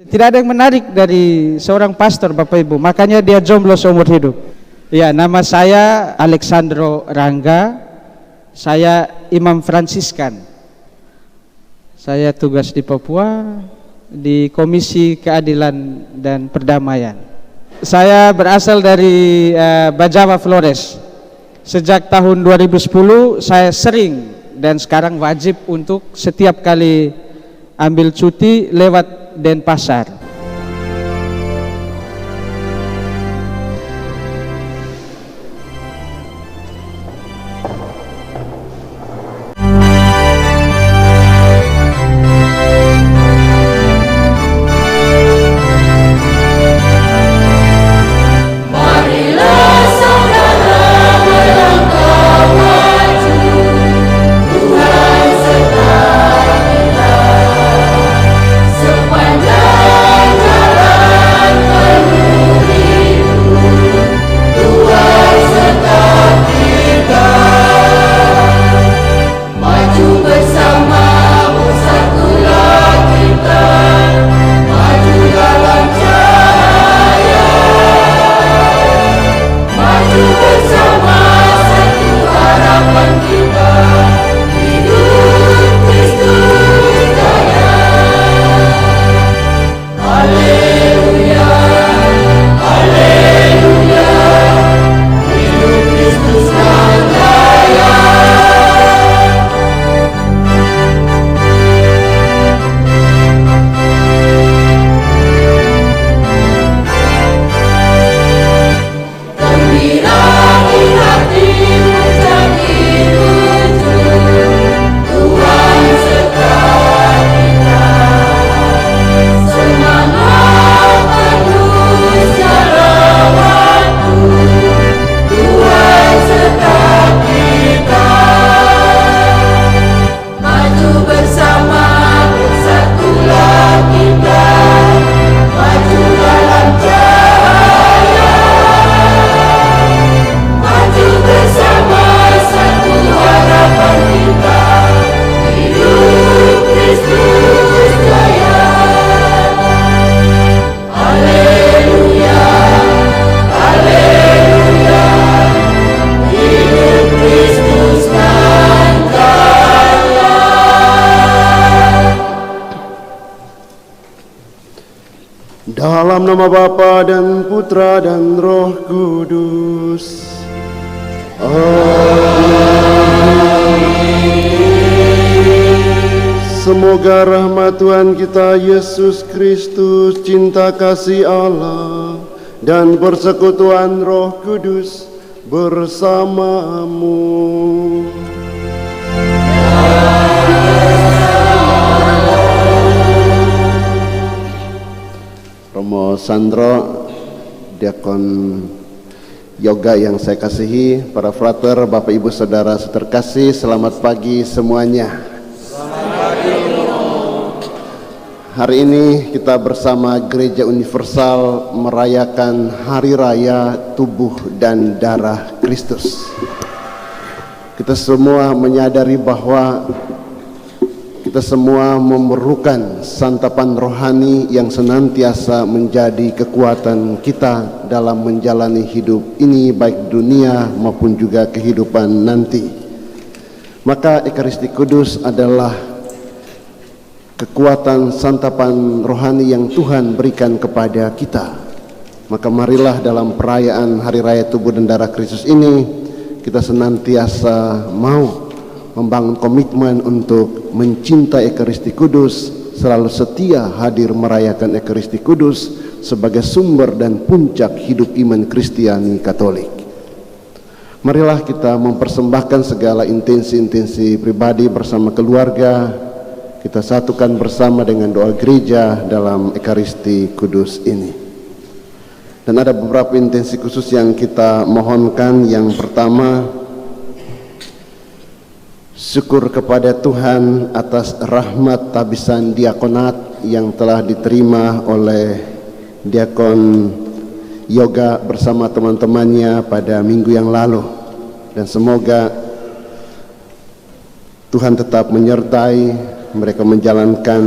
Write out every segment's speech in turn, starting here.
Tidak ada yang menarik dari seorang pastor, Bapak Ibu, makanya dia jomblo seumur hidup. Ya, nama saya Alexandro Rangga, saya Imam Fransiskan. Saya tugas di Papua, di Komisi Keadilan dan Perdamaian. Saya berasal dari Bajawa, Flores. Sejak tahun 2010 saya sering dan sekarang wajib untuk setiap kali ambil cuti lewat Denpasar. Dalam nama Bapa dan Putra dan Roh Kudus. Amin. Semoga rahmat Tuhan kita Yesus Kristus, cinta kasih Allah, dan persekutuan Roh Kudus bersamamu. Romo Sandro, Diakon Yoga yang saya kasihi, para frater, Bapak Ibu Saudara terkasih, selamat pagi semuanya. Selamat pagi. Hari ini kita bersama Gereja Universal merayakan Hari Raya Tubuh dan Darah Kristus. Kita semua menyadari bahwa kita semua memerlukan santapan rohani yang senantiasa menjadi kekuatan kita dalam menjalani hidup ini, baik dunia maupun juga kehidupan nanti. Maka Ekaristi Kudus adalah kekuatan santapan rohani yang Tuhan berikan kepada kita. Maka marilah dalam perayaan Hari Raya Tubuh dan Darah Kristus ini kita senantiasa mau membangun komitmen untuk mencintai Ekaristi Kudus, selalu setia hadir merayakan Ekaristi Kudus sebagai sumber dan puncak hidup iman Kristiani Katolik. Marilah kita mempersembahkan segala intensi-intensi pribadi bersama keluarga, kita satukan bersama dengan doa gereja dalam Ekaristi Kudus ini. Dan ada beberapa intensi khusus yang kita mohonkan. Yang pertama, syukur kepada Tuhan atas rahmat tabisan diakonat yang telah diterima oleh Diakon Yoga bersama teman-temannya pada minggu yang lalu. Dan semoga Tuhan tetap menyertai mereka menjalankan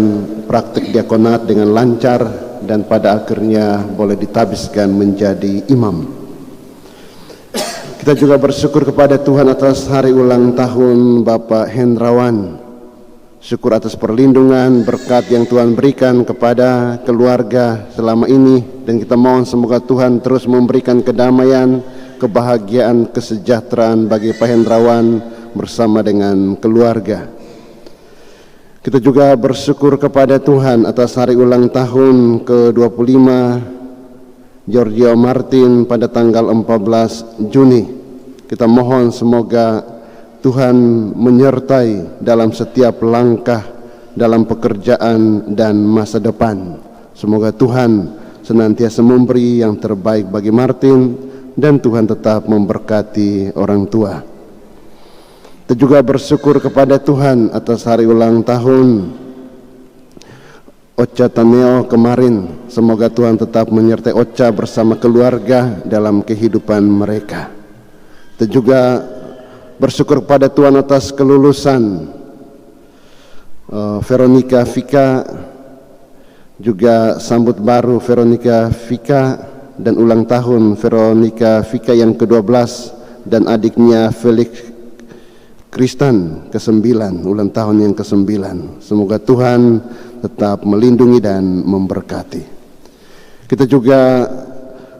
praktik diakonat dengan lancar dan pada akhirnya boleh ditabiskan menjadi imam. Kita juga bersyukur kepada Tuhan atas hari ulang tahun Bapak Hendrawan. Syukur atas perlindungan, berkat yang Tuhan berikan kepada keluarga selama ini, dan kita mohon semoga Tuhan terus memberikan kedamaian, kebahagiaan, kesejahteraan bagi Pak Hendrawan bersama dengan keluarga. Kita juga bersyukur kepada Tuhan atas hari ulang tahun ke-25 Giorgio Martin pada tanggal 14 Juni. Kita mohon semoga Tuhan menyertai dalam setiap langkah dalam pekerjaan dan masa depan. Semoga Tuhan senantiasa memberi yang terbaik bagi Martin dan Tuhan tetap memberkati orang tua. Kita juga bersyukur kepada Tuhan atas hari ulang tahun Ocha Taneo kemarin. Semoga Tuhan tetap menyertai Ocha bersama keluarga dalam kehidupan mereka. Kita juga bersyukur kepada Tuhan atas kelulusan Veronica Vika, juga sambut baru Veronica Vika dan ulang tahun Veronica Vika yang ke-12 dan adiknya Felix Kristen ke-9, ulang tahun yang ke-9. Semoga Tuhan tetap melindungi dan memberkati. Kita juga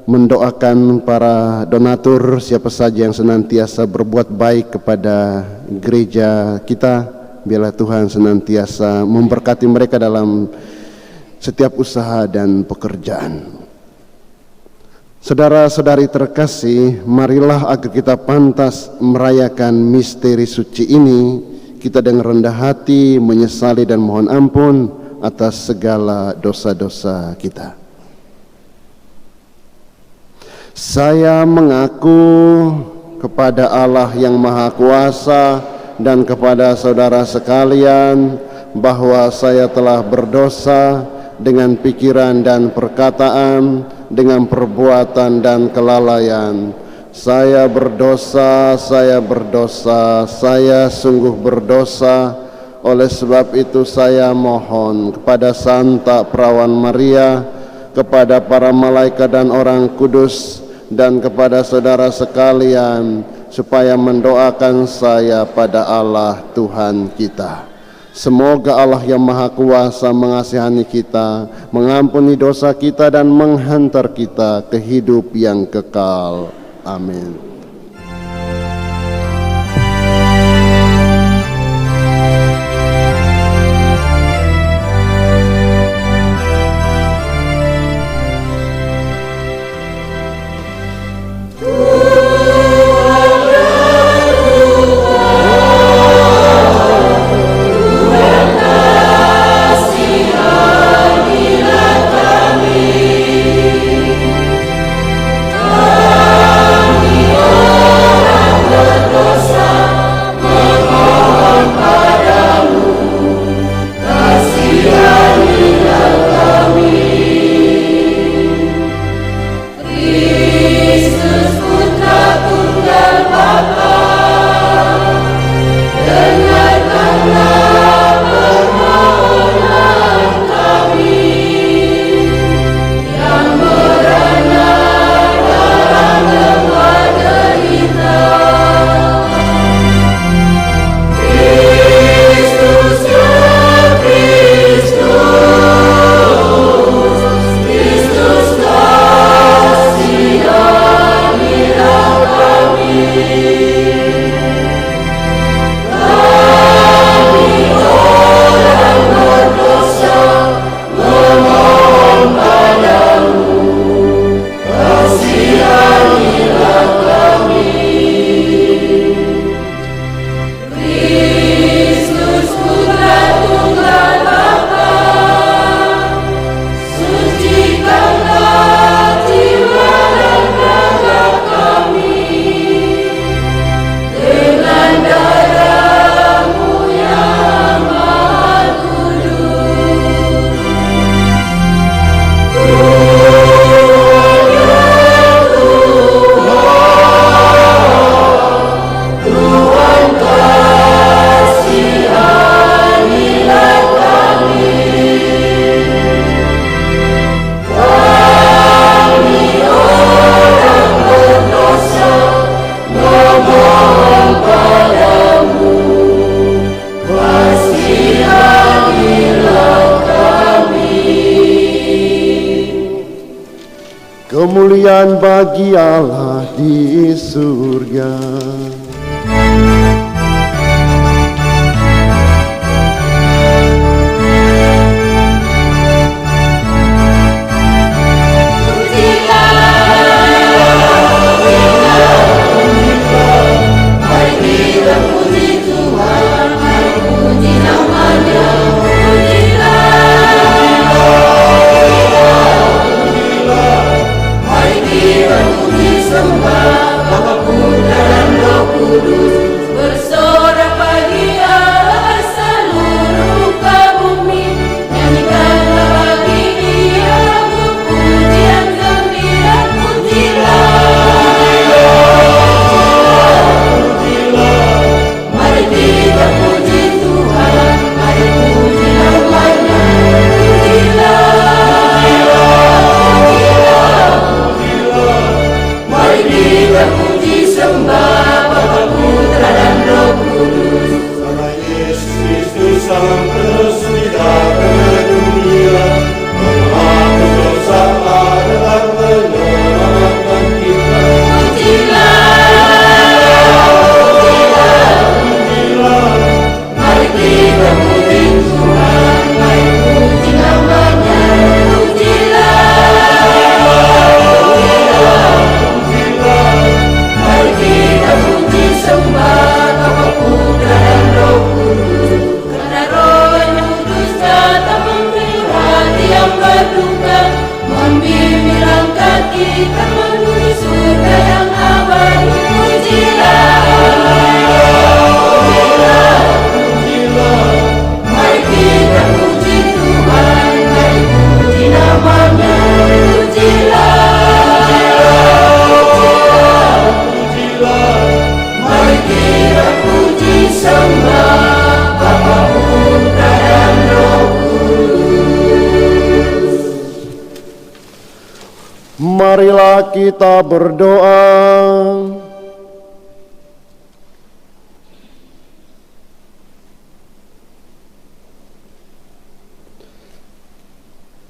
mendoakan para donatur, siapa saja yang senantiasa berbuat baik kepada gereja kita. Biarlah Tuhan senantiasa memberkati mereka dalam setiap usaha dan pekerjaan. Saudara-saudari terkasih, marilah agar kita pantas merayakan misteri suci ini, kita dengan rendah hati menyesali dan mohon ampun atas segala dosa-dosa kita. Saya mengaku kepada Allah yang Maha Kuasa dan kepada saudara sekalian bahwa saya telah berdosa dengan pikiran dan perkataan, dengan perbuatan dan kelalaian. Saya berdosa, saya sungguh berdosa. Oleh sebab itu saya mohon kepada Santa Perawan Maria, kepada para malaikat dan orang kudus, dan kepada saudara sekalian, supaya mendoakan saya pada Allah Tuhan kita. Semoga Allah yang Maha Kuasa mengasihani kita, mengampuni dosa kita dan menghantar kita ke hidup yang kekal. Amin. Amin. kemuliaan bagi Allah di surga. Marilah kita berdoa.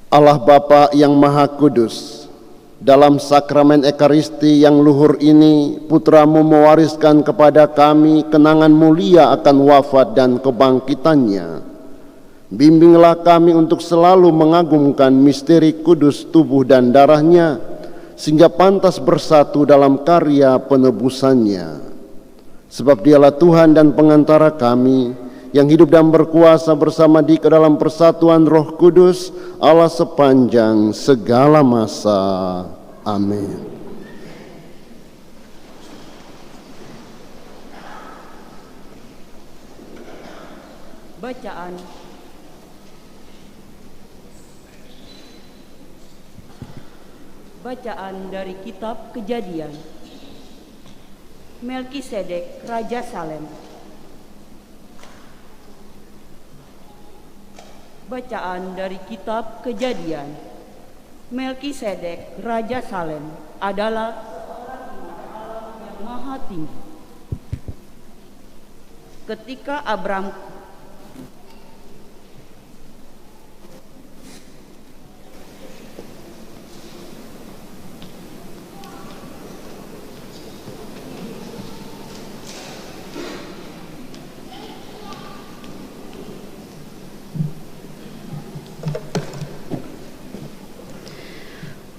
Allah Bapa yang Maha Kudus, dalam sakramen Ekaristi yang luhur ini, Putra-Mu mewariskan kepada kami kenangan mulia akan wafat dan kebangkitannya. Bimbinglah kami untuk selalu mengagumkan misteri kudus tubuh dan darahnya, sehingga pantas bersatu dalam karya penebusannya. Sebab Dialah Tuhan dan pengantara kami, yang hidup dan berkuasa bersama di dalam persatuan Roh Kudus, Allah sepanjang segala masa. Amin. Bacaan dari Kitab Kejadian. Melkisedek, Raja Salem. Bacaan dari Kitab Kejadian. Melkisedek, Raja Salem adalah seorang yang maha tinggi. Ketika Abram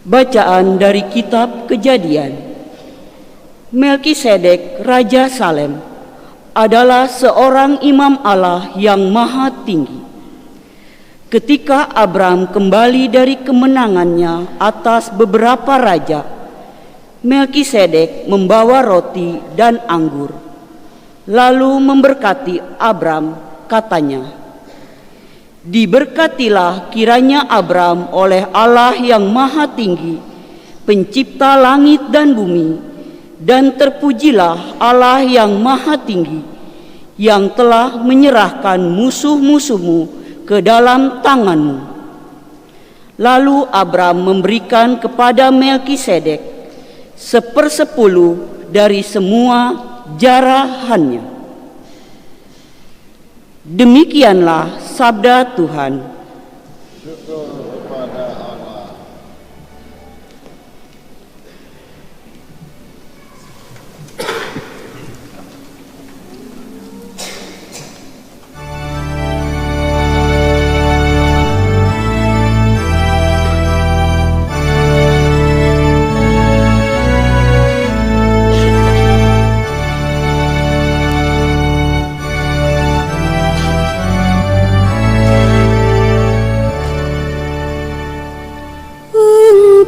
Bacaan dari Kitab Kejadian. Melkisedek, Raja Salem adalah seorang imam Allah yang maha tinggi. Ketika Abram kembali dari kemenangannya atas beberapa raja, Melkisedek membawa roti dan anggur, lalu memberkati Abram, katanya, "Diberkatilah kiranya Abram oleh Allah yang maha tinggi, pencipta langit dan bumi, dan terpujilah Allah yang maha tinggi, yang telah menyerahkan musuh-musuhmu ke dalam tanganmu." Lalu Abram memberikan kepada Melkisedek 1/10 dari semua jarahannya. Demikianlah sabda Tuhan. Syukur kepada Allah.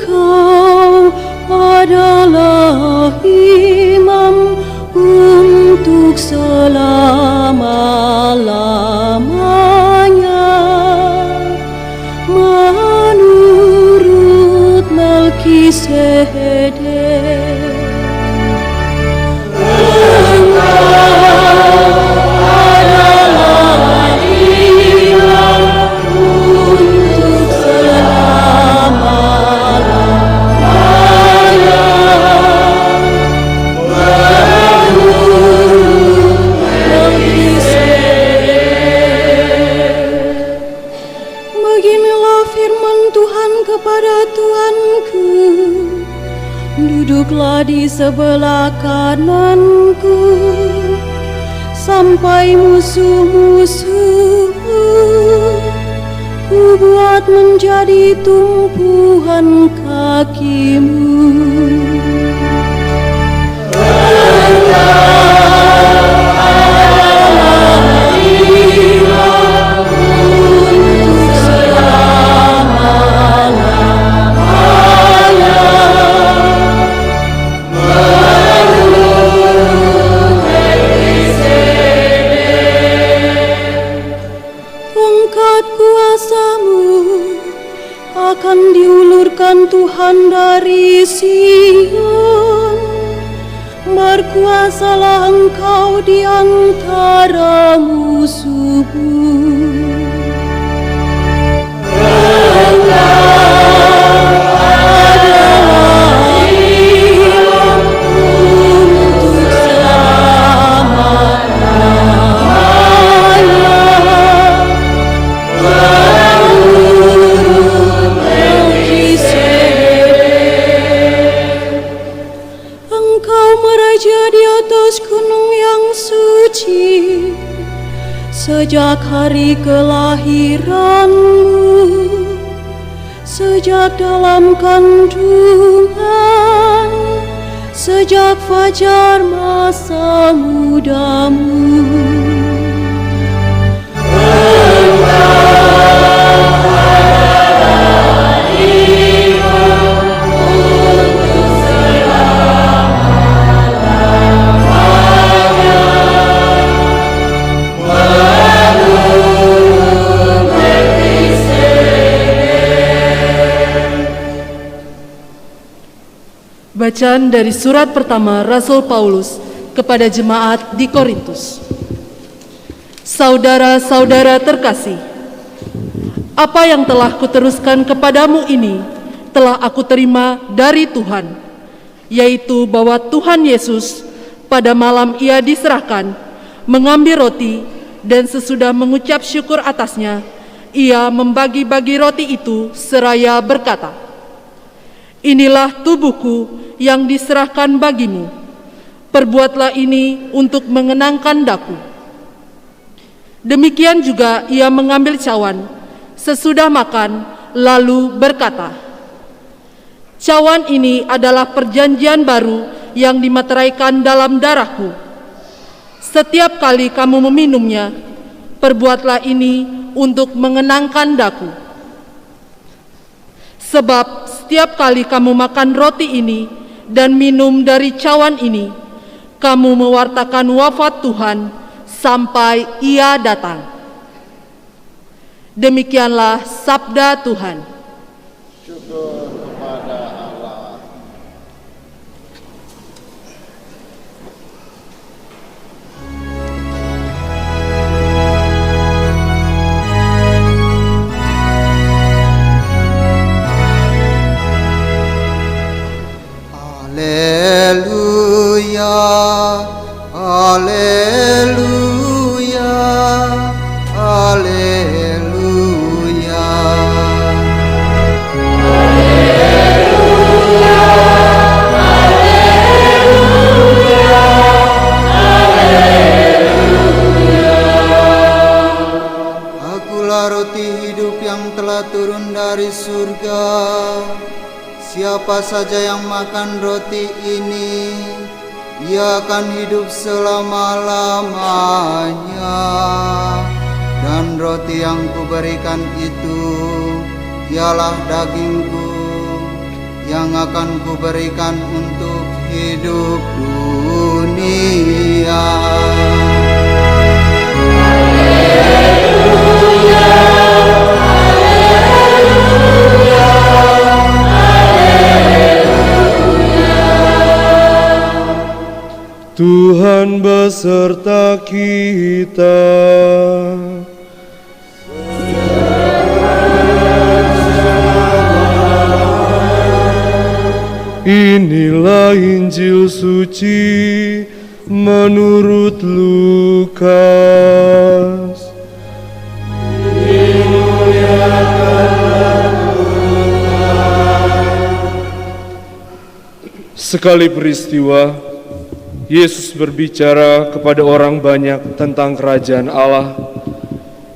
Engkau adalah imam untuk selama-lamanya menurut Melkisedek. Duduklah di sebelah kananku sampai musuh-musuhku ku buat menjadi tumpuan kakimu. Akan diulurkan Tuhan dari Sion, berkuasalah Engkau di antara musuhmu. Sejak hari kelahiranmu, sejak dalam kandungan, sejak fajar masa mudamu. Bacaan dari surat pertama Rasul Paulus kepada jemaat di Korintus. Saudara-saudara terkasih, apa yang telah kuteruskan kepadamu ini telah aku terima dari Tuhan, yaitu bahwa Tuhan Yesus pada malam Ia diserahkan mengambil roti, dan sesudah mengucap syukur atasnya, Ia membagi-bagi roti itu seraya berkata, "Inilah tubuhku yang diserahkan bagimu. Perbuatlah ini untuk mengenangkan daku." Demikian juga Ia mengambil cawan sesudah makan, lalu berkata, "Cawan ini adalah perjanjian baru yang dimeteraikan dalam darahku. Setiap kali kamu meminumnya, perbuatlah ini untuk mengenangkan daku. Sebab setiap kali kamu makan roti ini dan minum dari cawan ini, kamu mewartakan wafat Tuhan sampai Ia datang." Demikianlah sabda Tuhan. Syukur kepada Allah. Haleluya, haleluya, haleluya. Akulah roti hidup yang telah turun dari surga. Siapa saja yang makan roti ini, ia akan hidup selama-lamanya. Dan roti yang kuberikan itu ialah dagingku yang akan kuberikan untuk hidup dunia. Tuhan beserta kita. Inilah Injil suci menurut Lukas. Sekali peristiwa, Yesus berbicara kepada orang banyak tentang kerajaan Allah,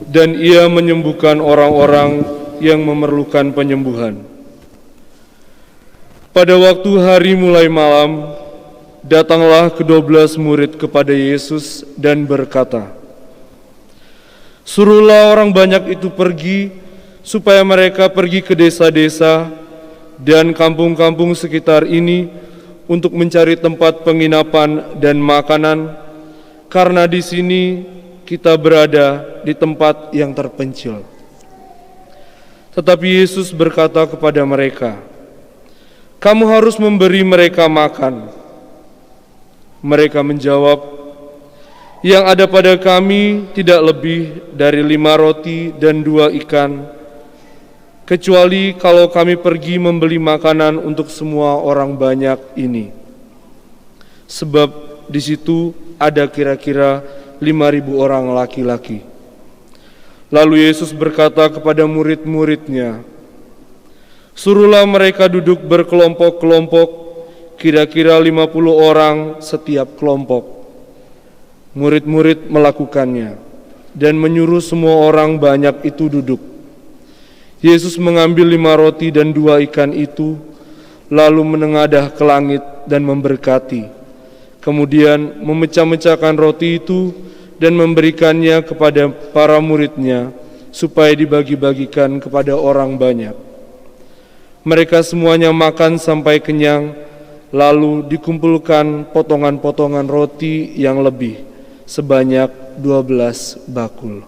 dan Ia menyembuhkan orang-orang yang memerlukan penyembuhan. Pada waktu hari mulai malam, datanglah ke-12 murid kepada Yesus dan berkata, "Suruhlah orang banyak itu pergi, supaya mereka pergi ke desa-desa dan kampung-kampung sekitar ini untuk mencari tempat penginapan dan makanan, karena di sini kita berada di tempat yang terpencil." Tetapi Yesus berkata kepada mereka, "Kamu harus memberi mereka makan." Mereka menjawab, "Yang ada pada kami tidak lebih dari 5 roti dan 2 ikan, kecuali kalau kami pergi membeli makanan untuk semua orang banyak ini." Sebab di situ ada kira-kira 5.000 orang laki-laki. Lalu Yesus berkata kepada murid-muridnya, "Suruhlah mereka duduk berkelompok-kelompok, kira-kira 50 orang setiap kelompok." Murid-murid melakukannya dan menyuruh semua orang banyak itu duduk. Yesus mengambil 5 roti dan 2 ikan itu, lalu menengadah ke langit dan memberkati. Kemudian memecah-mecahkan roti itu dan memberikannya kepada para muridnya, supaya dibagi-bagikan kepada orang banyak. Mereka semuanya makan sampai kenyang, lalu dikumpulkan potongan-potongan roti yang lebih, sebanyak 12 bakul.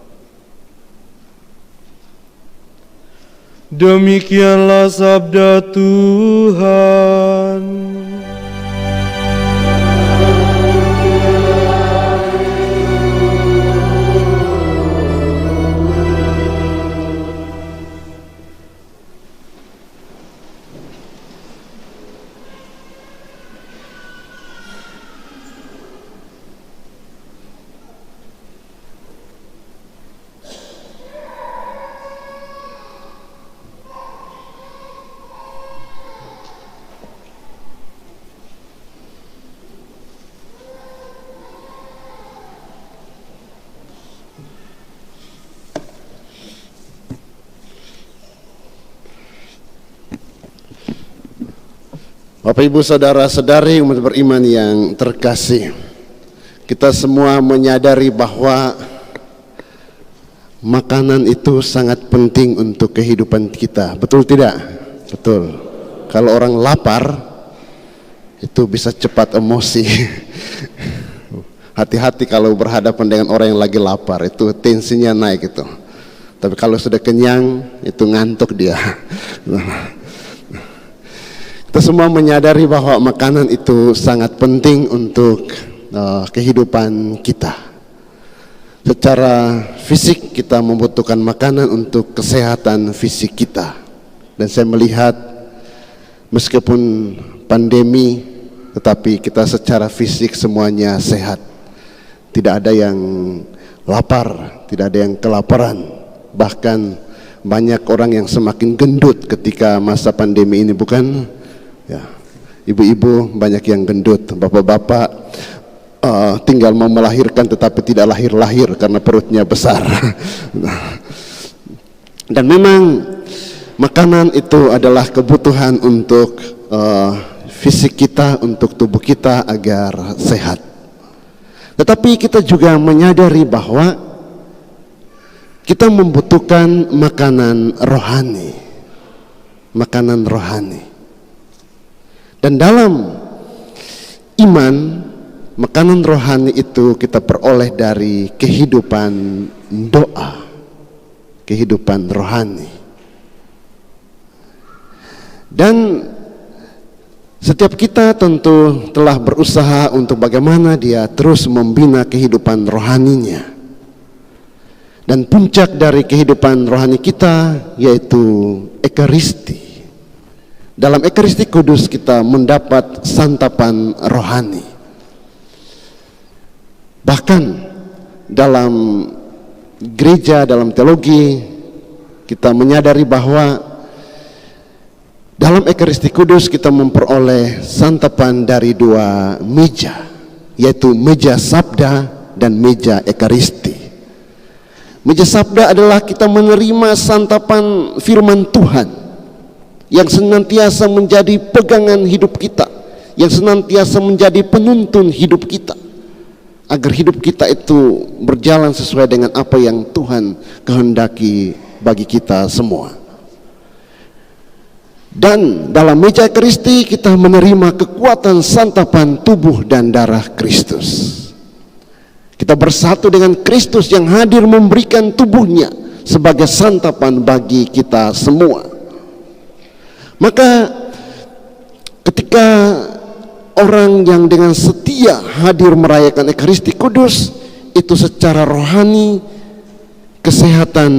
Demikianlah sabda Tuhan. Bapak Ibu saudara-saudari umat beriman yang terkasih, kita semua menyadari bahwa makanan itu sangat penting untuk kehidupan kita. Betul tidak? Betul. Kalau orang lapar itu bisa cepat emosi. Hati-hati kalau berhadapan dengan orang yang lagi lapar, itu tensinya naik itu. Tapi kalau sudah kenyang itu ngantuk dia. Kita semua menyadari bahwa makanan itu sangat penting untuk kehidupan kita. Secara fisik kita membutuhkan makanan untuk kesehatan fisik kita. Dan saya melihat meskipun pandemi, tetapi kita secara fisik semuanya sehat. Tidak ada yang lapar, tidak ada yang kelaparan. Bahkan banyak orang yang semakin gendut ketika masa pandemi ini, bukan? Ya, ibu-ibu banyak yang gendut, bapak-bapak tinggal mau melahirkan tetapi tidak lahir-lahir karena perutnya besar. Dan memang makanan itu adalah kebutuhan untuk fisik kita, untuk tubuh kita agar sehat. Tetapi kita juga menyadari bahwa kita membutuhkan makanan rohani. Makanan rohani. Dan dalam iman, makanan rohani itu kita peroleh dari kehidupan doa, kehidupan rohani. Dan setiap kita tentu telah berusaha untuk bagaimana dia terus membina kehidupan rohaninya. Dan puncak dari kehidupan rohani kita yaitu Ekaristi. Dalam Ekaristi Kudus kita mendapat santapan rohani. Bahkan dalam gereja, dalam teologi, kita menyadari bahwa dalam Ekaristi Kudus kita memperoleh santapan dari dua meja, yaitu meja sabda dan meja Ekaristi. Meja sabda adalah kita menerima santapan firman Tuhan yang senantiasa menjadi pegangan hidup kita, yang senantiasa menjadi penuntun hidup kita, agar hidup kita itu berjalan sesuai dengan apa yang Tuhan kehendaki bagi kita semua. Dan dalam meja Ekaristi kita menerima kekuatan santapan tubuh dan darah Kristus. Kita bersatu dengan Kristus yang hadir memberikan tubuhnya sebagai santapan bagi kita semua. Maka ketika orang yang dengan setia hadir merayakan Ekaristi Kudus, itu secara rohani, kesehatan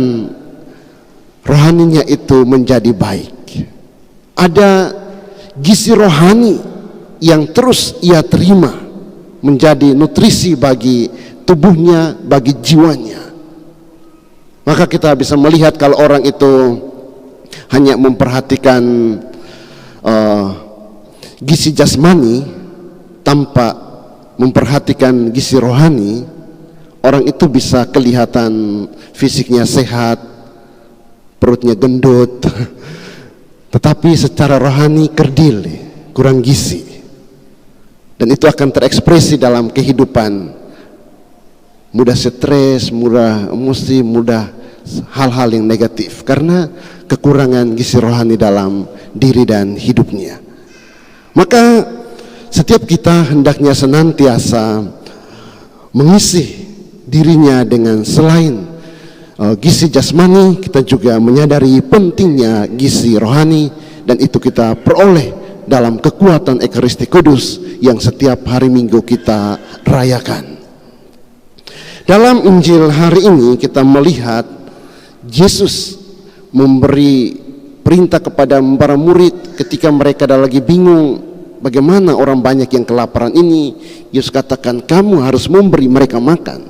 rohaninya itu menjadi baik. Ada gizi rohani yang terus ia terima, menjadi nutrisi bagi tubuhnya, bagi jiwanya. Maka kita bisa melihat kalau orang itu hanya memperhatikan gizi jasmani tanpa memperhatikan gizi rohani, orang itu bisa kelihatan fisiknya sehat, perutnya gendut, tetapi secara rohani kerdil, kurang gizi. Dan itu akan terekspresi dalam kehidupan, mudah stres, mudah emosi, mudah hal-hal yang negatif karena kekurangan gizi rohani dalam diri dan hidupnya. Maka setiap kita hendaknya senantiasa mengisi dirinya dengan selain gizi jasmani, kita juga menyadari pentingnya gizi rohani, dan itu kita peroleh dalam kekuatan Ekaristi Kudus yang setiap hari Minggu kita rayakan. Dalam Injil hari ini kita melihat Yesus memberi perintah kepada para murid ketika mereka lagi bingung bagaimana orang banyak yang kelaparan ini. Yesus katakan, kamu harus memberi mereka makan.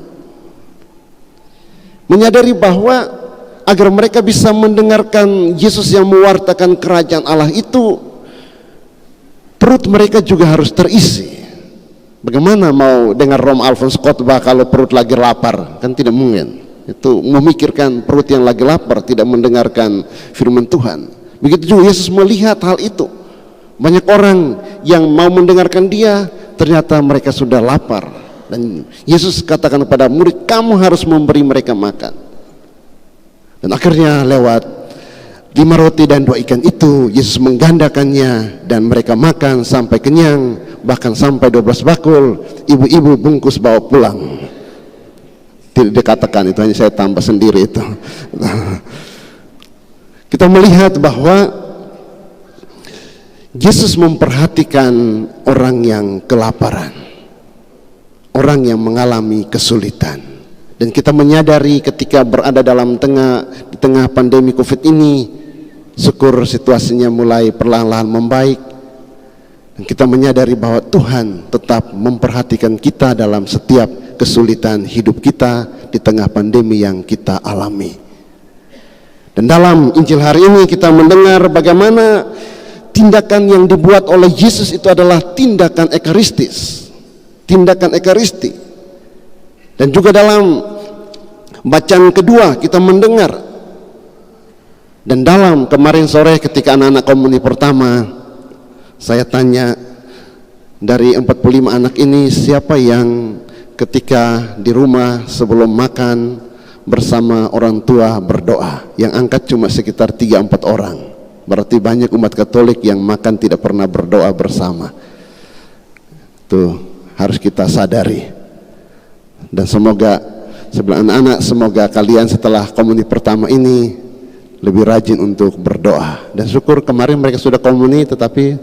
Menyadari bahwa agar mereka bisa mendengarkan Yesus yang mewartakan kerajaan Allah itu, perut mereka juga harus terisi. Bagaimana mau dengar Rom Alphonse khotbah kalau perut lagi lapar? Kan tidak mungkin. Itu memikirkan perut yang lagi lapar, tidak mendengarkan firman Tuhan. Begitu juga Yesus melihat hal itu. Banyak orang yang mau mendengarkan dia, ternyata mereka sudah lapar. Dan Yesus katakan kepada murid, kamu harus memberi mereka makan. Dan akhirnya lewat 5 roti dan 2 ikan itu, Yesus menggandakannya dan mereka makan sampai kenyang, bahkan sampai 12 bakul. Ibu-ibu bungkus bawa pulang. Tidak dikatakan itu, hanya saya tambah sendiri itu. Kita melihat bahwa Yesus memperhatikan orang yang kelaparan, orang yang mengalami kesulitan. Dan kita menyadari ketika berada dalam di tengah pandemi COVID ini, syukur situasinya mulai perlahan-lahan membaik. Dan kita menyadari bahwa Tuhan tetap memperhatikan kita dalam setiap kesulitan hidup kita di tengah pandemi yang kita alami. Dan dalam Injil hari ini kita mendengar bagaimana tindakan yang dibuat oleh Yesus itu adalah tindakan ekaristis, tindakan ekaristi. Dan juga dalam bacaan kedua kita mendengar, dan dalam kemarin sore ketika anak-anak komuni pertama, saya tanya dari 45 anak ini siapa yang ketika di rumah sebelum makan bersama orang tua berdoa. Yang angkat cuma sekitar 3-4 orang. Berarti banyak umat Katolik yang makan tidak pernah berdoa bersama. Itu harus kita sadari. Dan semoga sebelah anak-anak, semoga kalian setelah komuni pertama ini lebih rajin untuk berdoa. Dan syukur kemarin mereka sudah komuni, tetapi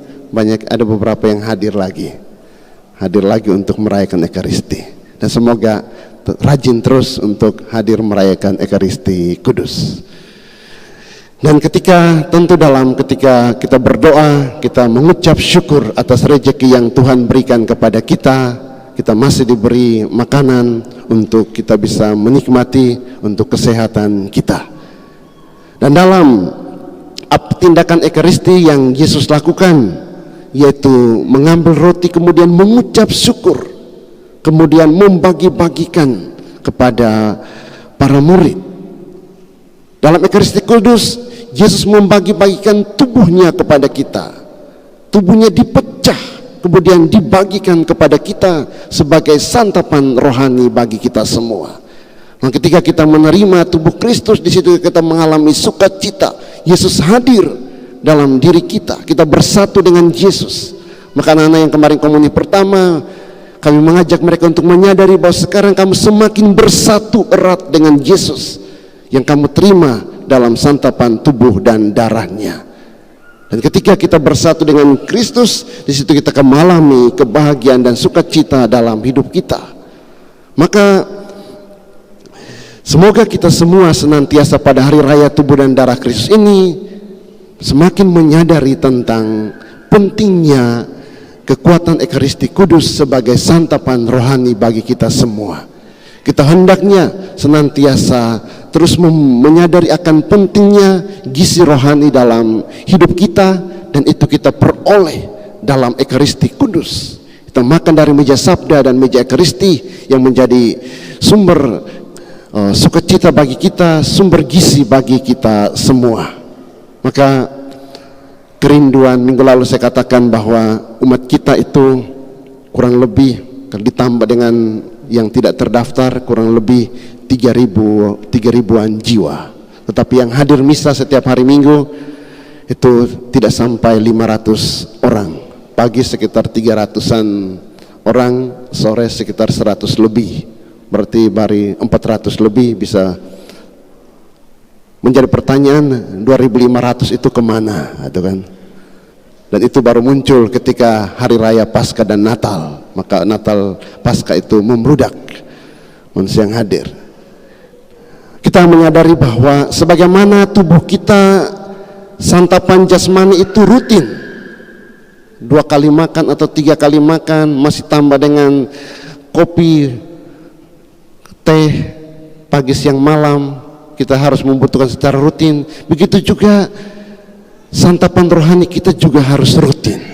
ada beberapa yang hadir lagi untuk merayakan Ekaristi. Dan semoga rajin terus untuk hadir merayakan Ekaristi Kudus. Dan ketika kita berdoa, kita mengucap syukur atas rezeki yang Tuhan berikan kepada kita masih diberi makanan untuk kita bisa menikmati untuk kesehatan kita. Dan dalam tindakan Ekaristi yang Yesus lakukan, yaitu mengambil roti kemudian mengucap syukur, kemudian membagi-bagikan kepada para murid. Dalam Ekaristi Kudus, Yesus membagi-bagikan tubuhnya kepada kita. Tubuhnya dipecah, kemudian dibagikan kepada kita sebagai santapan rohani bagi kita semua. Nah, ketika kita menerima tubuh Kristus, di situ kita mengalami sukacita. Yesus hadir dalam diri kita. Kita bersatu dengan Yesus. Maka anak-anak yang kemarin komuni pertama, kami mengajak mereka untuk menyadari bahwa sekarang kamu semakin bersatu erat dengan Yesus yang kamu terima dalam santapan tubuh dan darahnya. Dan ketika kita bersatu dengan Kristus, di situ kita akan mengalami kebahagiaan dan sukacita dalam hidup kita. Maka semoga kita semua senantiasa pada hari raya tubuh dan darah Kristus ini semakin menyadari tentang pentingnya kekuatan Ekaristi Kudus sebagai santapan rohani bagi kita semua. Kita hendaknya senantiasa terus menyadari akan pentingnya gizi rohani dalam hidup kita, dan itu kita peroleh dalam Ekaristi Kudus. Kita makan dari meja sabda dan meja Ekaristi yang menjadi sumber sukacita bagi kita, sumber gizi bagi kita semua. Maka kerinduan minggu lalu saya katakan bahwa umat kita itu kurang lebih kalau ditambah dengan yang tidak terdaftar kurang lebih 3.000-an jiwa. Tetapi yang hadir misa setiap hari Minggu itu tidak sampai 500 orang. Pagi sekitar 300-an orang, sore sekitar 100 lebih. Berarti dari 400 lebih bisa menjadi pertanyaan 2.500 itu kemana, gitu kan? Dan itu baru muncul ketika hari raya Paskah dan Natal. Maka Natal Paskah itu membludak manusia yang hadir. Kita menyadari bahwa sebagaimana tubuh kita santapan jasmani itu rutin, 2 kali makan atau 3 kali makan, masih tambah dengan kopi, teh, pagi siang malam, kita harus membutuhkan secara rutin. Begitu juga santapan rohani kita juga harus rutin.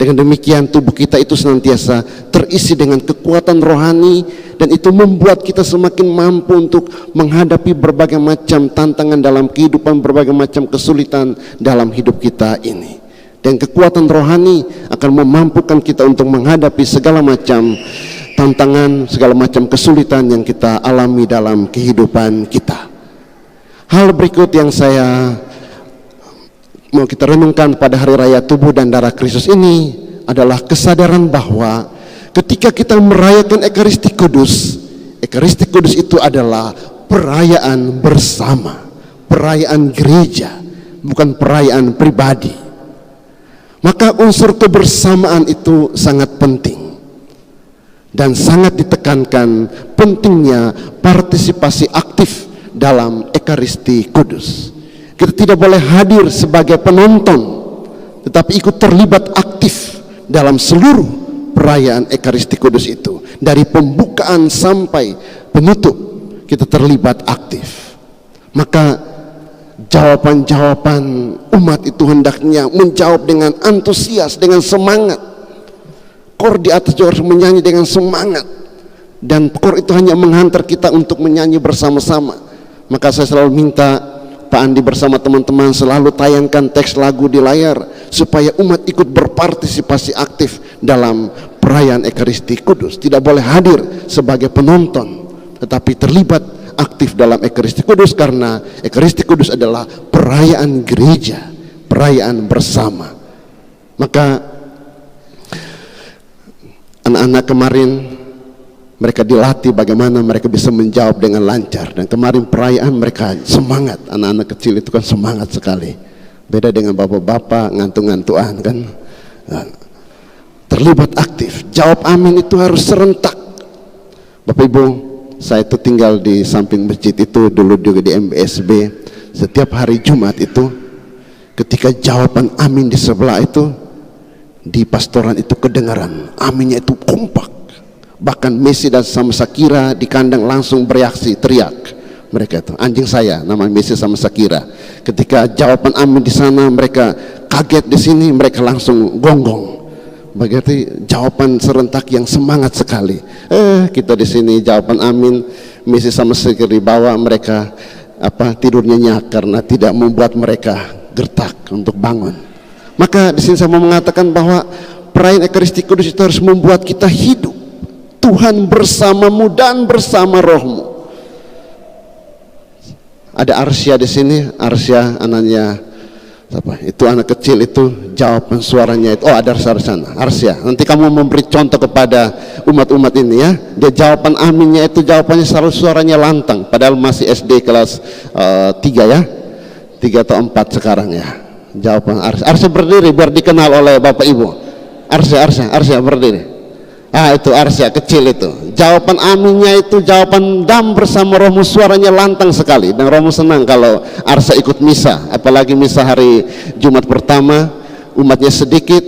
Dengan demikian tubuh kita itu senantiasa terisi dengan kekuatan rohani, dan itu membuat kita semakin mampu untuk menghadapi berbagai macam tantangan dalam kehidupan, berbagai macam kesulitan dalam hidup kita ini. Dan kekuatan rohani akan memampukan kita untuk menghadapi segala macam tantangan, segala macam kesulitan yang kita alami dalam kehidupan kita. Hal berikut yang saya mau kita renungkan pada hari raya tubuh dan darah Kristus ini adalah kesadaran bahwa ketika kita merayakan Ekaristi Kudus itu adalah perayaan bersama, perayaan gereja, bukan perayaan pribadi. Maka unsur kebersamaan itu sangat penting, dan sangat ditekankan pentingnya partisipasi aktif dalam Ekaristi Kudus. Kita tidak boleh hadir sebagai penonton, tetapi ikut terlibat aktif dalam seluruh perayaan Ekaristi Kudus itu. Dari pembukaan sampai penutup kita terlibat aktif. Maka jawaban-jawaban umat itu hendaknya menjawab dengan antusias, dengan semangat. Kor di atas juga harus menyanyi dengan semangat, dan kor itu hanya menghantar kita untuk menyanyi bersama-sama. Maka saya selalu minta Pak Andi bersama teman-teman selalu tayangkan teks lagu di layar supaya umat ikut berpartisipasi aktif dalam perayaan Ekaristi Kudus. Tidak boleh hadir sebagai penonton, tetapi terlibat aktif dalam Ekaristi Kudus, karena Ekaristi Kudus adalah perayaan gereja, perayaan bersama. Maka anak-anak kemarin mereka dilatih bagaimana mereka bisa menjawab dengan lancar, dan kemarin perayaan mereka semangat. Anak-anak kecil itu kan semangat sekali, beda dengan bapak-bapak ngantuk-ngantuan kan. Nah, terlibat aktif, jawab amin itu harus serentak. Bapak Ibu, saya itu tinggal di samping masjid itu, dulu juga di MBSB. Setiap hari Jumat itu, ketika jawaban amin di sebelah itu, di pastoran itu kedengaran aminnya itu kompak. Bahkan Messi dan sama Shakira di kandang langsung bereaksi, teriak. Mereka itu, anjing saya namanya Messi sama Shakira. Ketika jawaban amin di sana, mereka kaget, di sini mereka langsung gonggong. Berarti jawaban serentak yang semangat sekali. Kita di sini jawaban amin, Messi sama Shakira di bawah, mereka tidur nyenyak karena tidak membuat mereka gertak untuk bangun. Maka di sini saya mau mengatakan bahwa perayaan Ekaristi Kudus itu harus membuat kita hidup. Tuhan bersamamu dan bersama rohmu. Ada Arsya di sini, Arsya anaknya itu anak kecil itu, jawaban suaranya itu, ada sana Arsya. Nanti kamu memberi contoh kepada umat-umat ini ya. Dia jawaban aminnya itu jawabannya selalu suaranya lantang, padahal masih SD kelas 3 ya, 3 atau 4 sekarang ya. Jawaban Arsya. Arsya berdiri biar dikenal oleh Bapak Ibu. Arsya berdiri. Itu Arsya kecil itu. Jawaban aminnya itu jawaban dam bersama rohmu, suaranya lantang sekali. Dan rohmu senang kalau Arsya ikut misa, apalagi misa hari Jumat pertama, umatnya sedikit,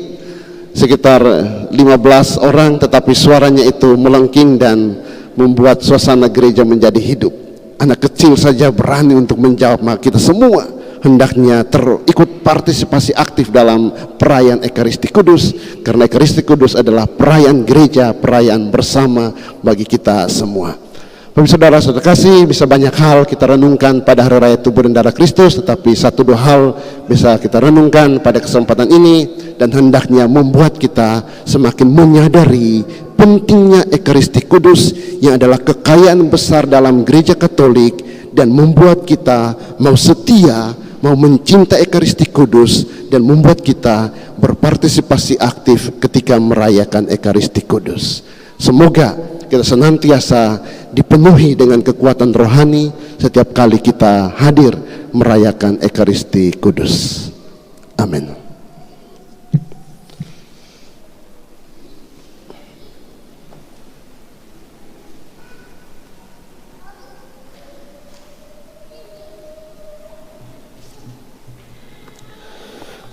sekitar 15 orang, tetapi suaranya itu melengking dan membuat suasana gereja menjadi hidup. Anak kecil saja berani untuk menjawab, maka kita semua hendaknya ikut partisipasi aktif dalam perayaan Ekaristi Kudus, karena Ekaristi Kudus adalah perayaan gereja, perayaan bersama bagi kita semua. Saudara-saudara kasih, bisa banyak hal kita renungkan pada hari raya tubuh dan darah Kristus, tetapi 1-2 hal bisa kita renungkan pada kesempatan ini, dan hendaknya membuat kita semakin menyadari pentingnya Ekaristi Kudus yang adalah kekayaan besar dalam gereja Katolik, dan membuat kita mau setia, mau mencintai Ekaristi Kudus, dan membuat kita berpartisipasi aktif ketika merayakan Ekaristi Kudus. Semoga kita senantiasa dipenuhi dengan kekuatan rohani setiap kali kita hadir merayakan Ekaristi Kudus. Amin.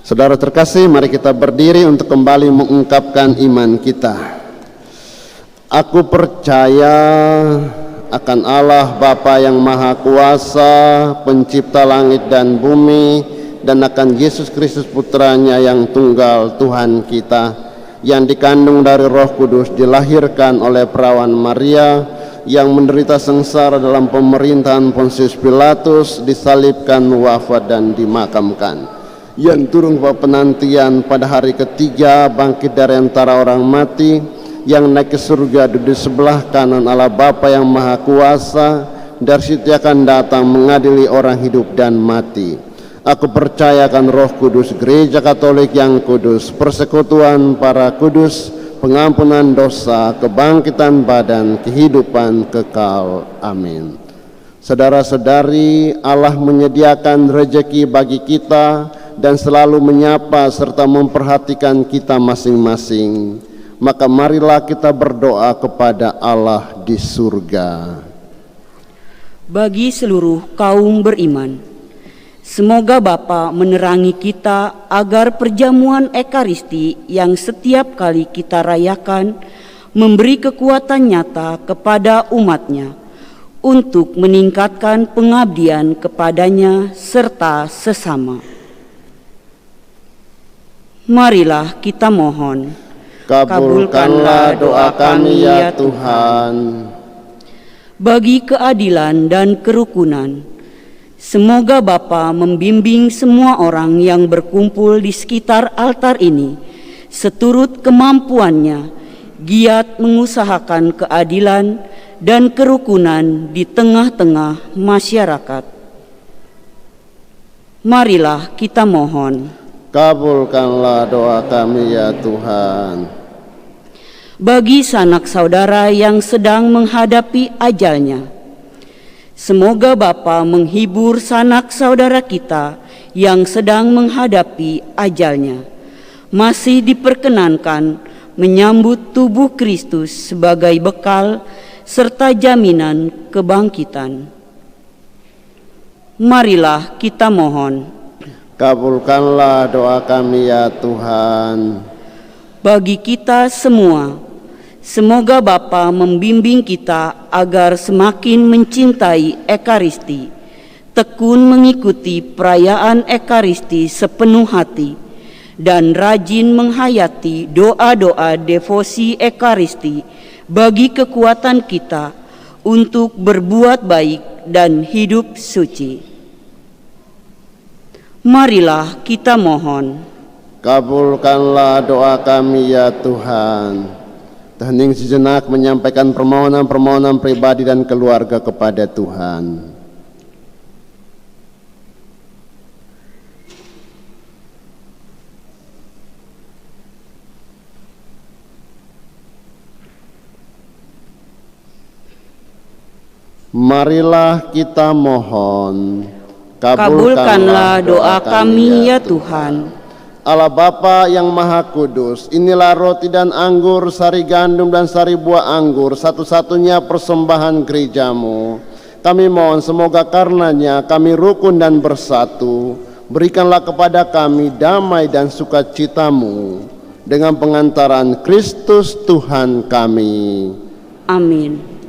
Saudara terkasih, mari kita berdiri untuk kembali mengungkapkan iman kita. Aku percaya akan Allah Bapa yang Maha Kuasa, pencipta langit dan bumi, dan akan Yesus Kristus Putranya yang tunggal Tuhan kita, yang dikandung dari Roh Kudus, dilahirkan oleh perawan Maria, yang menderita sengsara dalam pemerintahan Pontius Pilatus, disalibkan, wafat dan dimakamkan, yang turun ke penantian, pada hari ketiga bangkit dari antara orang mati, yang naik ke surga, duduk di sebelah kanan Allah Bapa yang Maha Kuasa, dari situ akan datang mengadili orang hidup dan mati. Aku percaya akan Roh Kudus, Gereja Katolik yang kudus, persekutuan para kudus, pengampunan dosa, kebangkitan badan, kehidupan kekal. Amin. Saudara-saudari, Allah menyediakan rezeki bagi kita dan selalu menyapa serta memperhatikan kita masing-masing. Maka marilah kita berdoa kepada Allah di surga. Bagi seluruh kaum beriman, semoga Bapa menerangi kita agar perjamuan Ekaristi yang setiap kali kita rayakan memberi kekuatan nyata kepada umatnya untuk meningkatkan pengabdian kepadanya serta sesama. Marilah kita mohon. Kabulkanlah doa kami ya Tuhan. Bagi keadilan dan kerukunan, semoga Bapa membimbing semua orang yang berkumpul di sekitar altar ini seturut kemampuannya, giat mengusahakan keadilan dan kerukunan di tengah-tengah masyarakat. Marilah kita mohon. Kabulkanlah doa kami ya Tuhan. Bagi sanak saudara yang sedang menghadapi ajalnya, semoga Bapa menghibur sanak saudara kita yang sedang menghadapi ajalnya, masih diperkenankan menyambut tubuh Kristus sebagai bekal serta jaminan kebangkitan. Marilah kita mohon. Kabulkanlah doa kami ya Tuhan. Bagi kita semua, semoga Bapa membimbing kita agar semakin mencintai Ekaristi, tekun mengikuti perayaan Ekaristi sepenuh hati, dan rajin menghayati doa-doa devosi Ekaristi bagi kekuatan kita untuk berbuat baik dan hidup suci. Marilah kita mohon. Kabulkanlah doa kami ya Tuhan. Hening sejenak menyampaikan permohonan-permohonan pribadi dan keluarga kepada Tuhan. Marilah kita mohon. Kabulkanlah doa kami ya Tuhan. Allah Bapa yang Maha Kudus, inilah roti dan anggur, sari gandum dan sari buah anggur, satu-satunya persembahan gerejamu. Kami mohon semoga karenanya kami rukun dan bersatu. Berikanlah kepada kami damai dan sukacitamu dengan pengantaran Kristus Tuhan kami. Amin.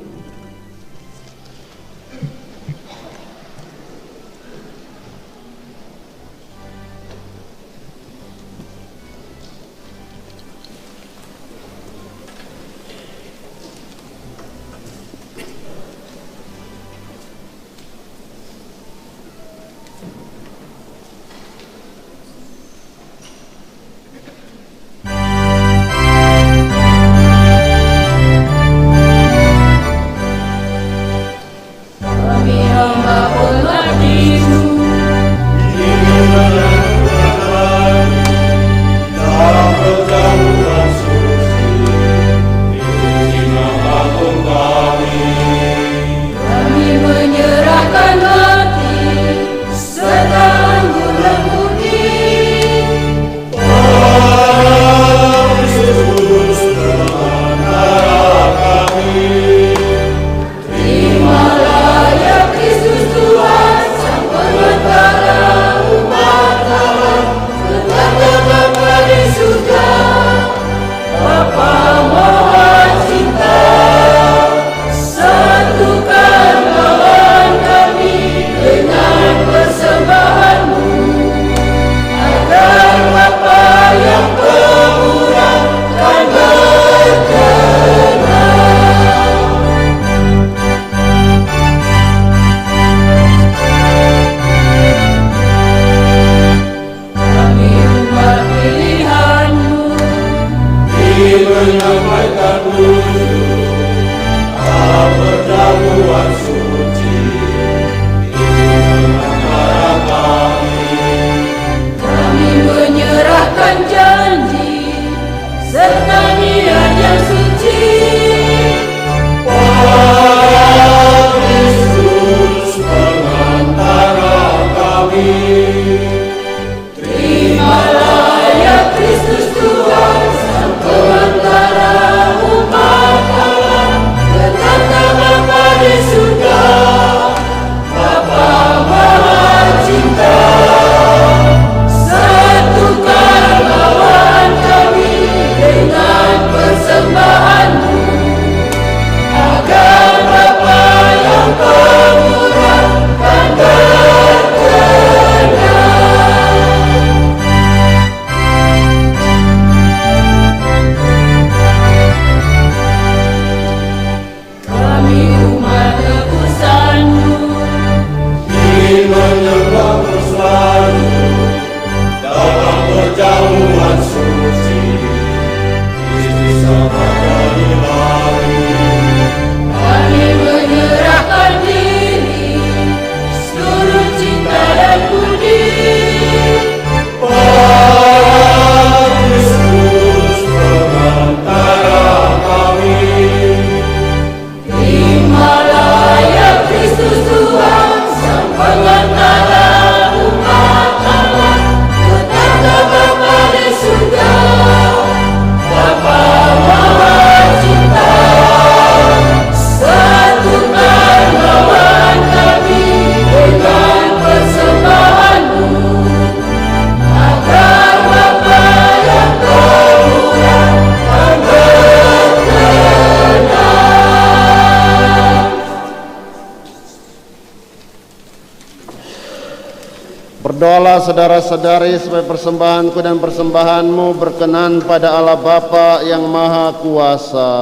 Berdoalah saudara-saudari supaya persembahanku dan persembahanmu berkenan pada Allah Bapa yang Maha Kuasa.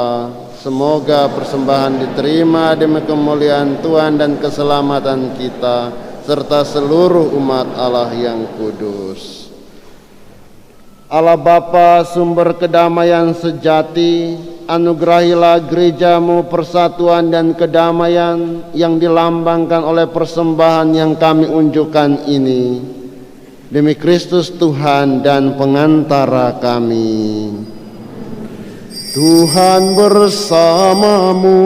Semoga persembahan diterima demi kemuliaan Tuhan dan keselamatan kita, serta seluruh umat Allah yang kudus. Allah Bapa, sumber kedamaian sejati, anugerahilah gerejamu persatuan dan kedamaian yang dilambangkan oleh persembahan yang kami unjukkan ini. Demi Kristus Tuhan dan pengantara kami. Tuhan bersamamu.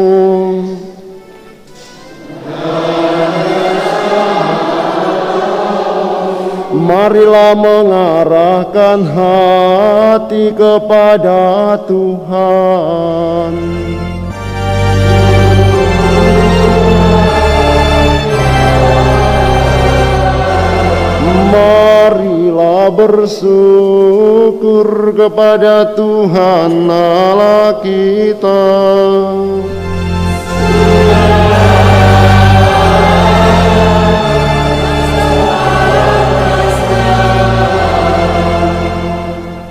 Marilah mengarahkan hati kepada Tuhan. Marilah bersyukur kepada Tuhan Allah kita.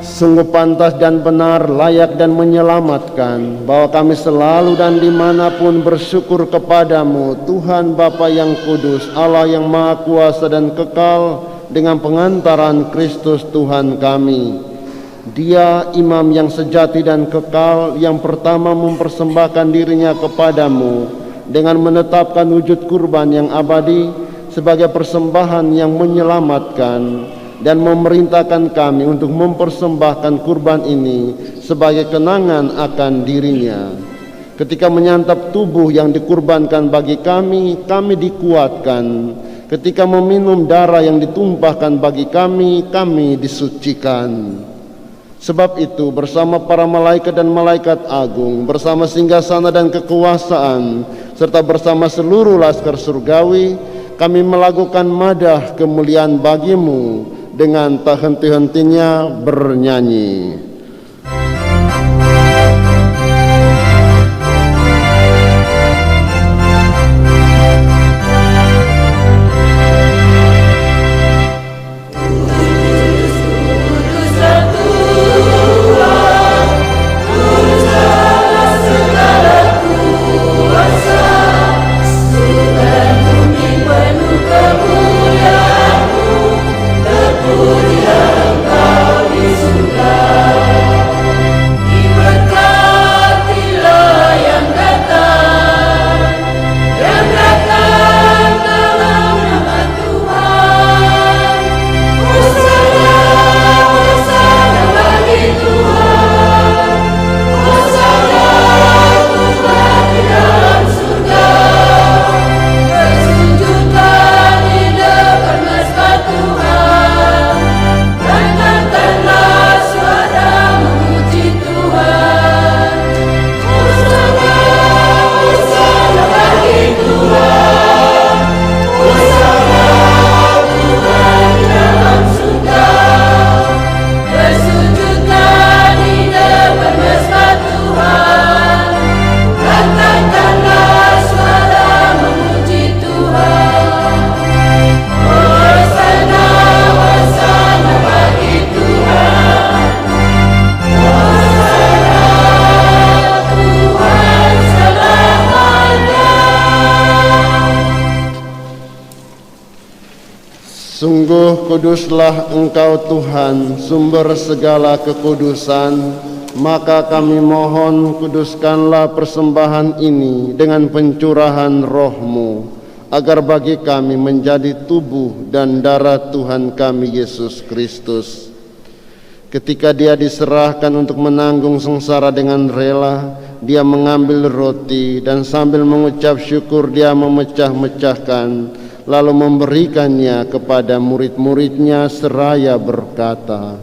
Sungguh pantas dan benar, layak dan menyelamatkan, bahwa kami selalu dan dimanapun bersyukur kepadamu, Tuhan Bapa yang kudus, Allah yang maha kuasa dan kekal, dengan pengantaran Kristus Tuhan kami. Dia imam yang sejati dan kekal, yang pertama mempersembahkan dirinya kepadamu, dengan menetapkan wujud kurban yang abadi, sebagai persembahan yang menyelamatkan, dan memerintahkan kami untuk mempersembahkan kurban ini sebagai kenangan akan dirinya. Ketika menyantap tubuh yang dikurbankan bagi kami dikuatkan. Ketika meminum darah yang ditumpahkan bagi kami disucikan. Sebab itu bersama para malaikat dan malaikat agung, bersama singgasana dan kekuasaan, serta bersama seluruh laskar surgawi, kami melakukan madah kemuliaan bagimu, dengan tak henti-hentinya bernyanyi. Sungguh kuduslah Engkau Tuhan, sumber segala kekudusan, maka kami mohon kuduskanlah persembahan ini dengan pencurahan roh-Mu, agar bagi kami menjadi tubuh dan darah Tuhan kami Yesus Kristus. Ketika Dia diserahkan untuk menanggung sengsara dengan rela, Dia mengambil roti dan sambil mengucap syukur Dia memecah-mecahkan, lalu memberikannya kepada murid-muridnya seraya berkata,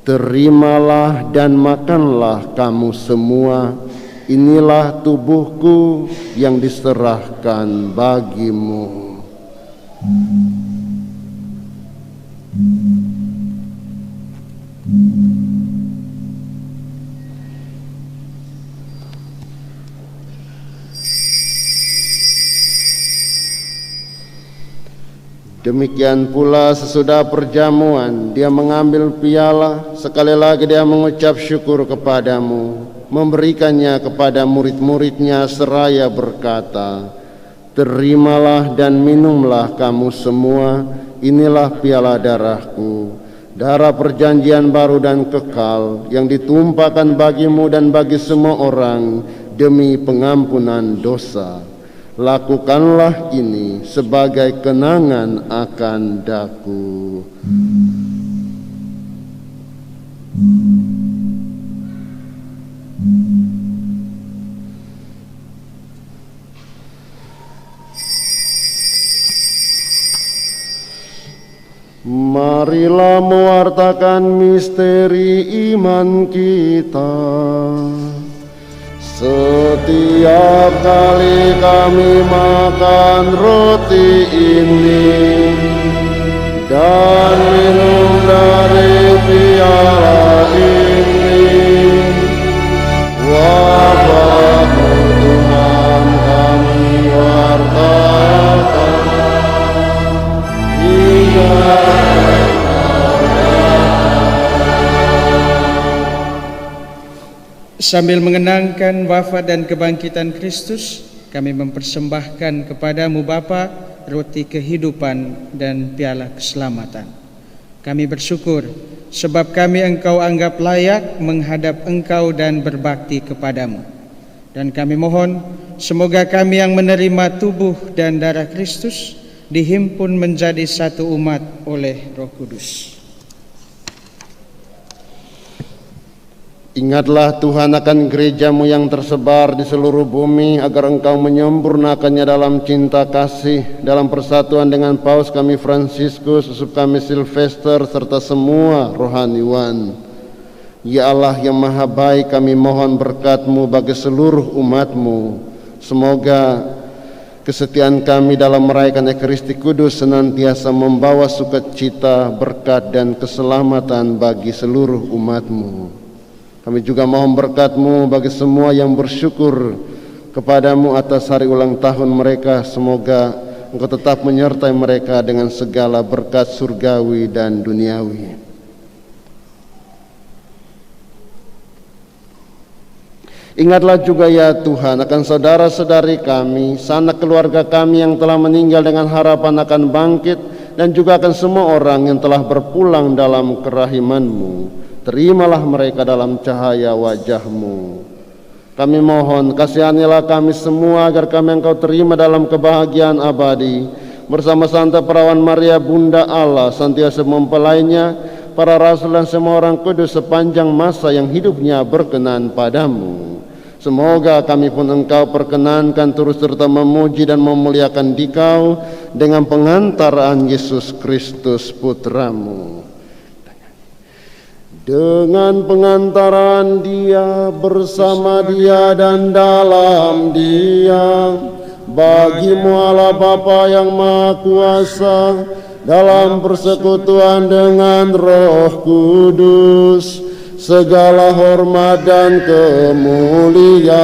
"Terimalah dan makanlah kamu semua, inilah tubuhku yang diserahkan bagimu." Demikian pula sesudah perjamuan dia mengambil piala, sekali lagi dia mengucap syukur kepadamu, memberikannya kepada murid-muridnya seraya berkata, "Terimalah dan minumlah kamu semua, inilah piala darahku, darah perjanjian baru dan kekal yang ditumpahkan bagimu dan bagi semua orang demi pengampunan dosa. Lakukanlah ini sebagai kenangan akan daku." Marilah mewartakan misteri iman kita. Setiap kali kami makan roti ini dan minum dari piala ini, wafat-Mu Tuhan kami wartakan hingga Sambil mengenangkan wafat dan kebangkitan Kristus, kami mempersembahkan kepadamu Bapa roti kehidupan dan piala keselamatan. Kami bersyukur sebab kami Engkau anggap layak menghadap Engkau dan berbakti kepadamu. Dan kami mohon semoga kami yang menerima tubuh dan darah Kristus dihimpun menjadi satu umat oleh Roh Kudus. Ingatlah Tuhan akan gereja-Mu yang tersebar di seluruh bumi, agar Engkau menyempurnakannya dalam cinta kasih, dalam persatuan dengan Paus kami Fransiskus, uskup kami Silvester, serta semua rohaniwan. Ya Allah yang maha baik, kami mohon berkat-Mu bagi seluruh umat-Mu. Semoga kesetiaan kami dalam merayakan Ekaristi Kudus senantiasa membawa sukacita, berkat dan keselamatan bagi seluruh umat-Mu. Kami juga mohon berkat-Mu bagi semua yang bersyukur kepadamu atas hari ulang tahun mereka. Semoga Engkau tetap menyertai mereka dengan segala berkat surgawi dan duniawi. Ingatlah juga ya Tuhan akan saudara-saudari kami, sanak keluarga kami yang telah meninggal dengan harapan akan bangkit, dan juga akan semua orang yang telah berpulang dalam kerahiman-Mu. Terimalah mereka dalam cahaya wajah-Mu. Kami mohon kasihanilah kami semua agar kami Engkau terima dalam kebahagiaan abadi bersama Santa Perawan Maria Bunda Allah, senantiasa mempelainya, para rasul dan semua orang kudus sepanjang masa yang hidupnya berkenan padamu. Semoga kami pun Engkau perkenankan terus serta memuji dan memuliakan Dikau dengan pengantaran Yesus Kristus Putra-Mu. Dengan pengantaran Dia, bersama Dia dan dalam Dia, bagi-Mu Allah Bapa yang Maha Kuasa, dalam persekutuan dengan Roh Kudus, segala hormat dan kemuliaan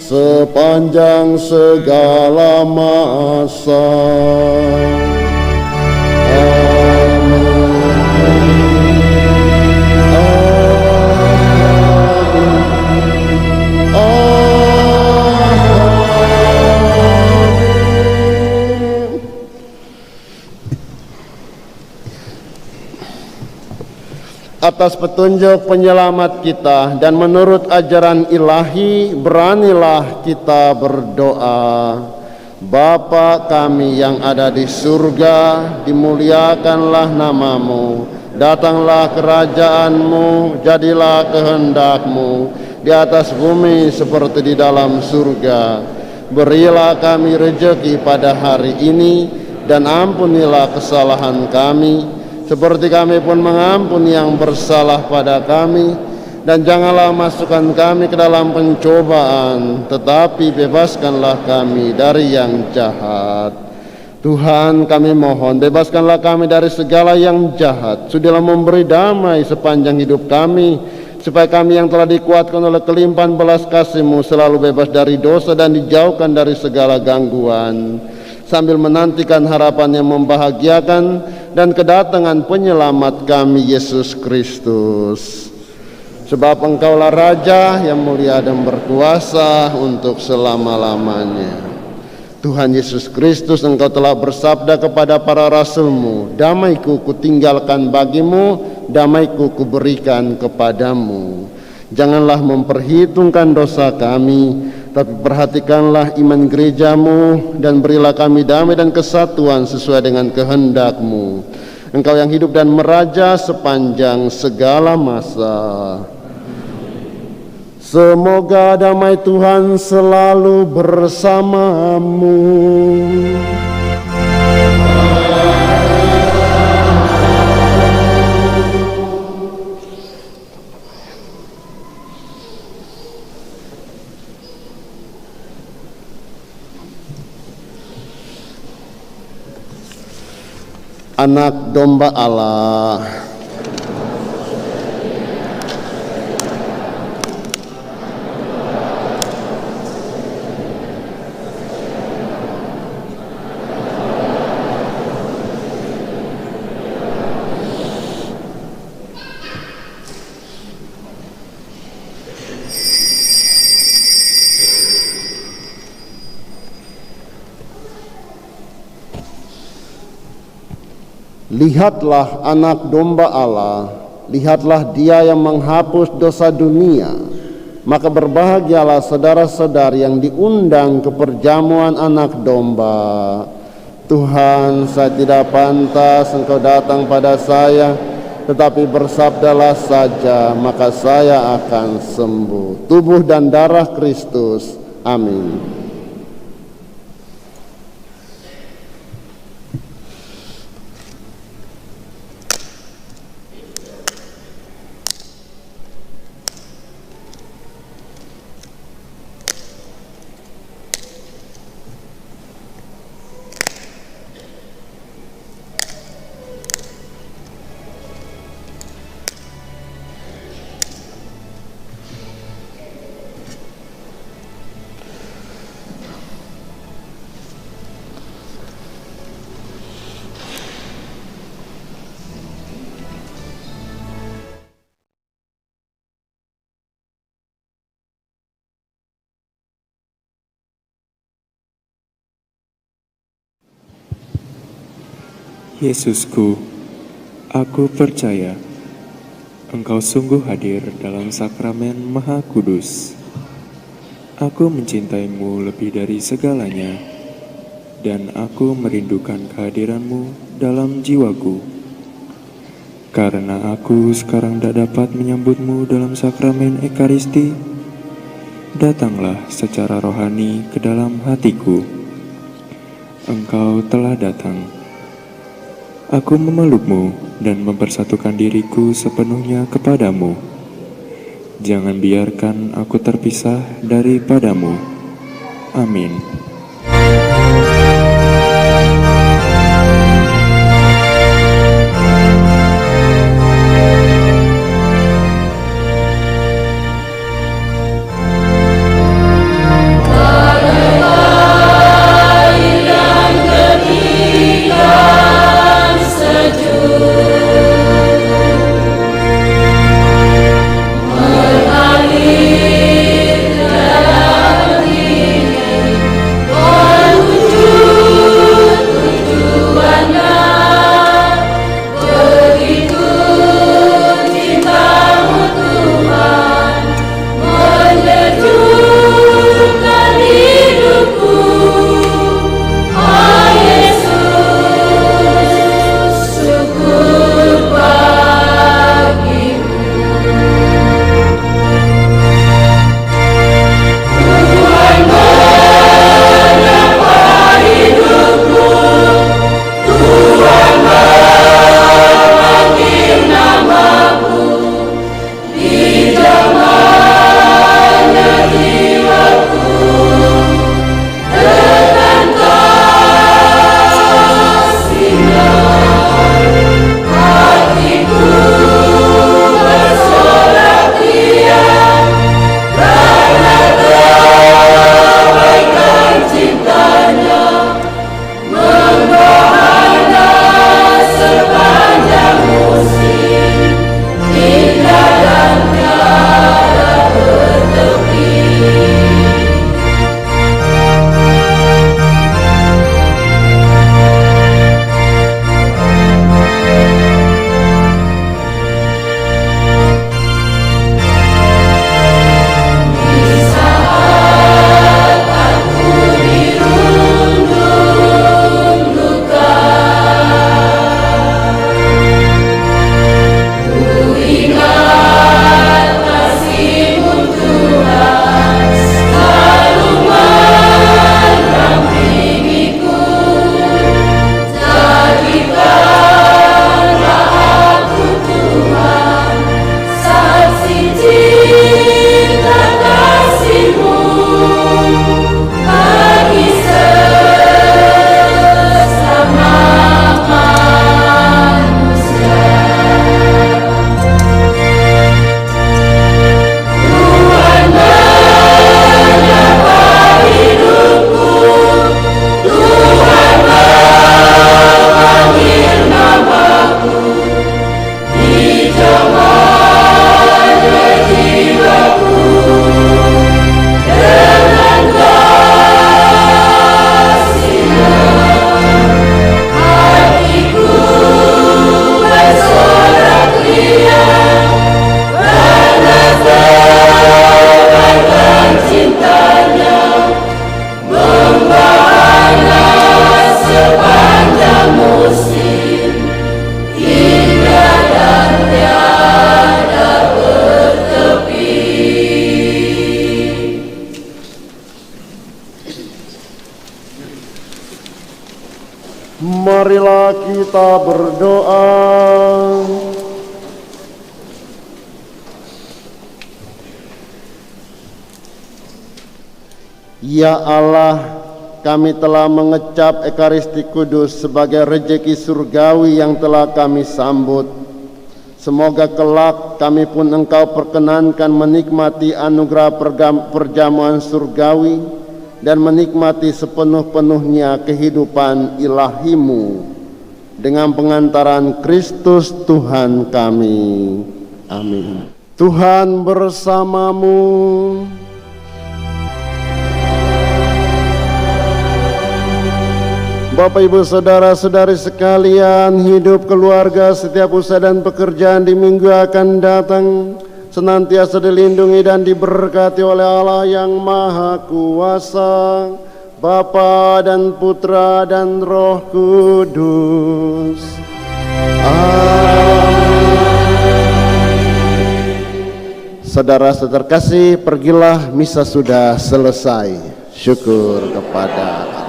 sepanjang segala masa. Atas petunjuk penyelamat kita dan menurut ajaran ilahi, beranilah kita berdoa. Bapa kami yang ada di surga, dimuliakanlah nama-Mu, datanglah kerajaan-Mu, jadilah kehendak-Mu di atas bumi seperti di dalam surga. Berilah kami rejeki pada hari ini, dan ampunilah kesalahan kami seperti kami pun mengampuni yang bersalah pada kami, dan janganlah masukkan kami ke dalam pencobaan, tetapi bebaskanlah kami dari yang jahat. Tuhan, kami mohon bebaskanlah kami dari segala yang jahat, sudilah memberi damai sepanjang hidup kami, supaya kami yang telah dikuatkan oleh kelimpahan belas kasih-Mu selalu bebas dari dosa dan dijauhkan dari segala gangguan, sambil menantikan harapan yang membahagiakan dan kedatangan penyelamat kami Yesus Kristus. Sebab Engkaulah Raja yang mulia dan berkuasa untuk selama-lamanya. Tuhan Yesus Kristus, Engkau telah bersabda kepada para rasul-Mu, damaiku kutinggalkan bagimu, damaiku kuberikan kepadamu. Janganlah memperhitungkan dosa kami, tapi perhatikanlah iman gereja-Mu, dan berilah kami damai dan kesatuan sesuai dengan kehendak-Mu. Engkau yang hidup dan meraja sepanjang segala masa. Semoga damai Tuhan selalu bersamamu. Anak domba Allah. Lihatlah anak domba Allah, lihatlah dia yang menghapus dosa dunia. Maka berbahagialah saudara-saudari yang diundang ke perjamuan anak domba. Tuhan, saya tidak pantas Engkau datang pada saya, tetapi bersabdalah saja, maka saya akan sembuh. Tubuh dan darah Kristus. Amin. Yesusku, aku percaya Engkau sungguh hadir dalam sakramen Maha Kudus. Aku mencintaimu lebih dari segalanya, dan aku merindukan kehadiranmu dalam jiwaku. Karena aku sekarang tidak dapat menyambutmu dalam sakramen Ekaristi, datanglah secara rohani ke dalam hatiku. Engkau telah datang. Aku memelukmu dan mempersatukan diriku sepenuhnya kepadamu. Jangan biarkan aku terpisah daripadamu. Amin. Marilah kita berdoa. Ya Allah, kami telah mengecap Ekaristi Kudus sebagai rejeki surgawi yang telah kami sambut. Semoga kelak kami pun Engkau perkenankan menikmati anugerah perjamuan surgawi dan menikmati sepenuh-penuhnya kehidupan ilahi-Mu dengan pengantaran Kristus Tuhan kami. Amin. Tuhan bersamamu. Bapak, Ibu, Saudara-saudari sekalian, hidup keluarga, setiap usaha dan pekerjaan di minggu akan datang senantiasa dilindungi dan diberkati oleh Allah yang Maha Kuasa, Bapa dan Putra dan Roh Kudus. Amin. Saudara-saudara terkasih, pergilah, misa sudah selesai. Syukur kepada Allah.